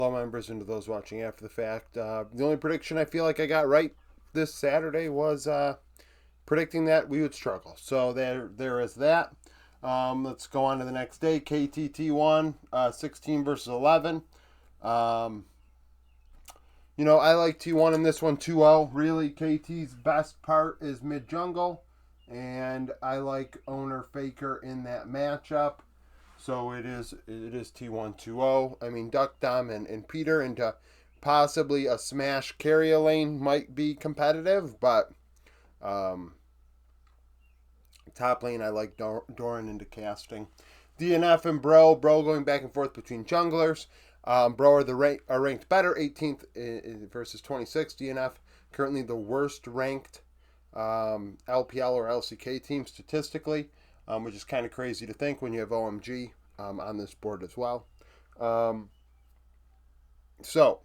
Hello, members, and to those watching after the fact. The only prediction I feel like I got right this Saturday was predicting that we would struggle. So there is that. Let's go on to the next day. KTT1, 16 versus 11. Um, I like T1 in this one 2-0. Really, KT's best part is mid jungle, and I like owner Faker in that matchup. So it is T1 2-0. I mean, Duck Dom and Peter into possibly a smash carrier lane might be competitive, but um, top lane I like Doran into casting. DNF and Bro going back and forth between junglers. Bro are ranked better, 18th versus 26th. DNF currently the worst ranked LPL or LCK team statistically, which is kind of crazy to think when you have OMG on this board as well. So,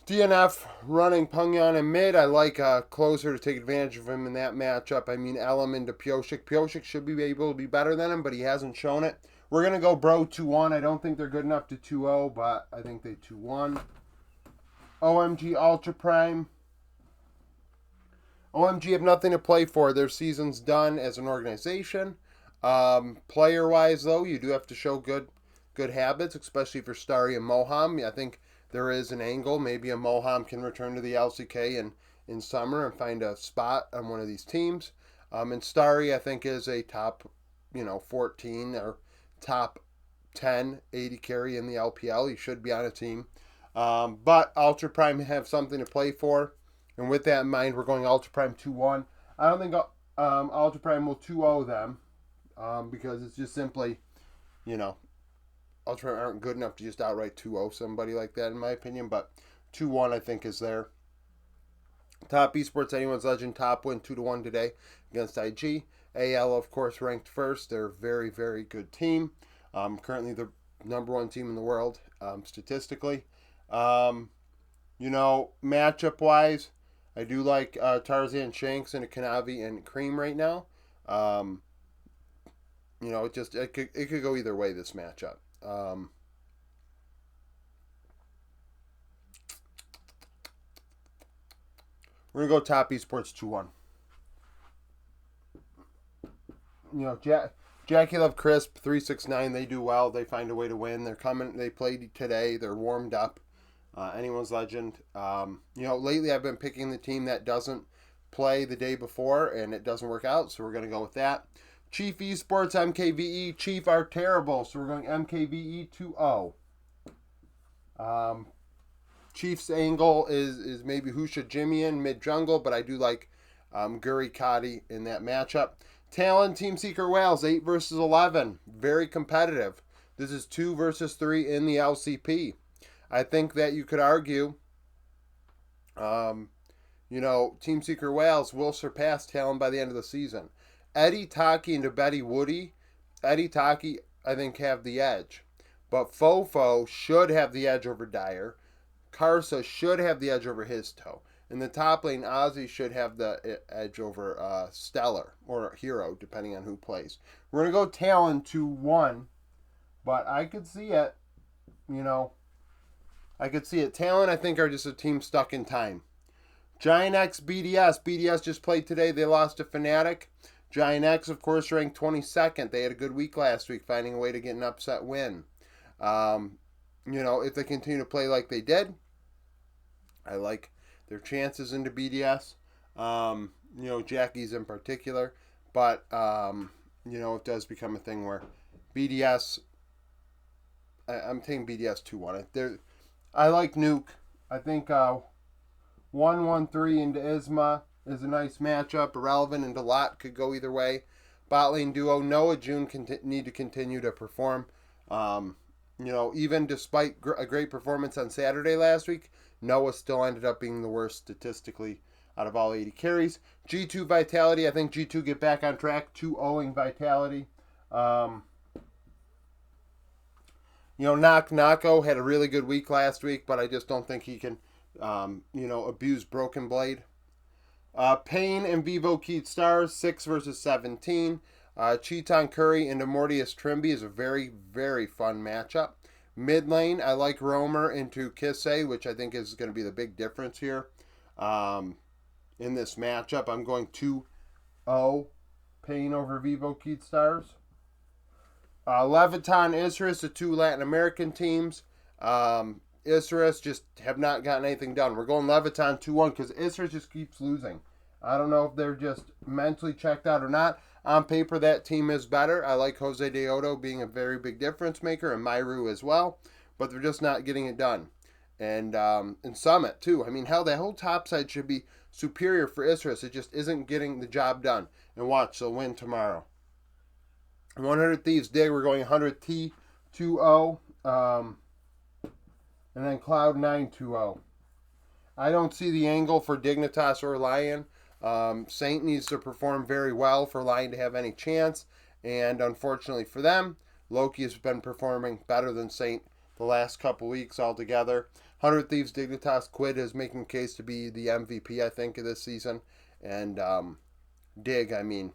DNF running Pungyan in mid. I like a closer to take advantage of him in that matchup. I mean, Elam into Pyosik. Pyosik should be able to be better than him, but he hasn't shown it. We're going to go Bro 2-1. I don't think they're good enough to 2-0, but I think they 2-1. OMG Ultra Prime. OMG have nothing to play for. Their season's done as an organization. Player-wise, though, you do have to show good habits, especially for Starry and Moham. I think there is an angle. Maybe a Moham can return to the LCK in summer and find a spot on one of these teams. And Starry, I think, is a top, 14 or top 10 80 carry in the LPL. He should be on a team. But Ultra Prime have something to play for. And with that in mind, we're going Ultra Prime 2-1. I don't think Ultra Prime will 2-0 them because it's just simply, Ultra Prime aren't good enough to just outright 2-0 somebody like that, in my opinion. But 2-1, I think, is there. Top Esports Anyone's Legend top win 2-1 today against IG. AL, of course, ranked first. They're a very, very good team. Currently the number one team in the world statistically. Matchup-wise, I do like Tarzan Shanks and a Kanavi and Cream right now. It could go either way, this matchup. We're going to go Top Esports 2-1. Jackie Love Crisp 369. They do well. They find a way to win. They're coming. They played today. They're warmed up. Anyone's Legend. Lately I've been picking the team that doesn't play the day before, and it doesn't work out, so we're going to go with that. Chief Esports MKVE. Chief are terrible, so we're going MKVE 2-0. Chief's angle is maybe who should Jimmy in mid-jungle, but I do like Guri Kadi in that matchup. Talon Team Seeker Wales, 8 versus 11. Very competitive. This is 2 versus 3 in the LCP. I think that you could argue, Team Seeker Wales will surpass Talon by the end of the season. Eddie Taki and Betty Woody. Eddie Taki, I think, have the edge. But Fofo should have the edge over Dyer. Karsa should have the edge over his toe. In the top lane, Ozzy should have the edge over Stellar or Hero, depending on who plays. We're going to go Talon 2-1, but I could see it, I could see it. Talon, I think, are just a team stuck in time. Giant X BDS. BDS just played today. They lost to Fnatic. Giant X, of course, ranked 22nd. They had a good week last week, finding a way to get an upset win. If they continue to play like they did, I like their chances into BDS. Jackie's in particular. But, it does become a thing where BDS, I'm taking BDS 2-1. I like Nuke. I think 1-1-3 into Isma is a nice matchup. Irrelevant into Lot could go either way. Bot lane duo, Noah June need to continue to perform. Even despite a great performance on Saturday last week, Noah still ended up being the worst statistically out of all 80 carries. G2 Vitality, I think G2 get back on track, 2-0ing Vitality. Nako had a really good week last week, but I just don't think he can, abuse Broken Blade. Payne and Vivo Keat Stars, 6 versus 17. Cheaton Curry into Mortius Trimby is a very, very fun matchup. Mid lane, I like Romer into Kissay, which I think is going to be the big difference here in this matchup. I'm going 2-0 Payne over Vivo Keith Stars. Leviton, Isras, the two Latin American teams. Isras just have not gotten anything done. We're going Leviton 2-1 because Isras just keeps losing. I don't know if they're just mentally checked out or not. On paper, that team is better. I like Jose Deodo being a very big difference maker, and Myru as well, but they're just not getting it done. And Summit, too. I mean, hell, that whole top side should be superior for Isras. It just isn't getting the job done. And watch, they'll win tomorrow. 100 Thieves Dig, we're going 100 T 2-0. And then Cloud9 2-0. I don't see the angle for Dignitas or Lion. Saint needs to perform very well for Lion to have any chance. And unfortunately for them, Loki has been performing better than Saint the last couple weeks altogether. 100 Thieves Dignitas Quid is making a case to be the MVP, I think, of this season. And Dig, I mean,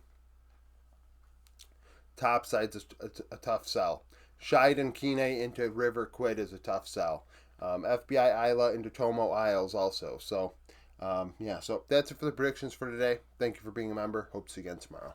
topside's a tough sell. Scheid and Kine into River Quid is a tough sell. FBI Isla into Tomo Isles also. So, so that's it for the predictions for today. Thank you for being a member. Hope to see you again tomorrow.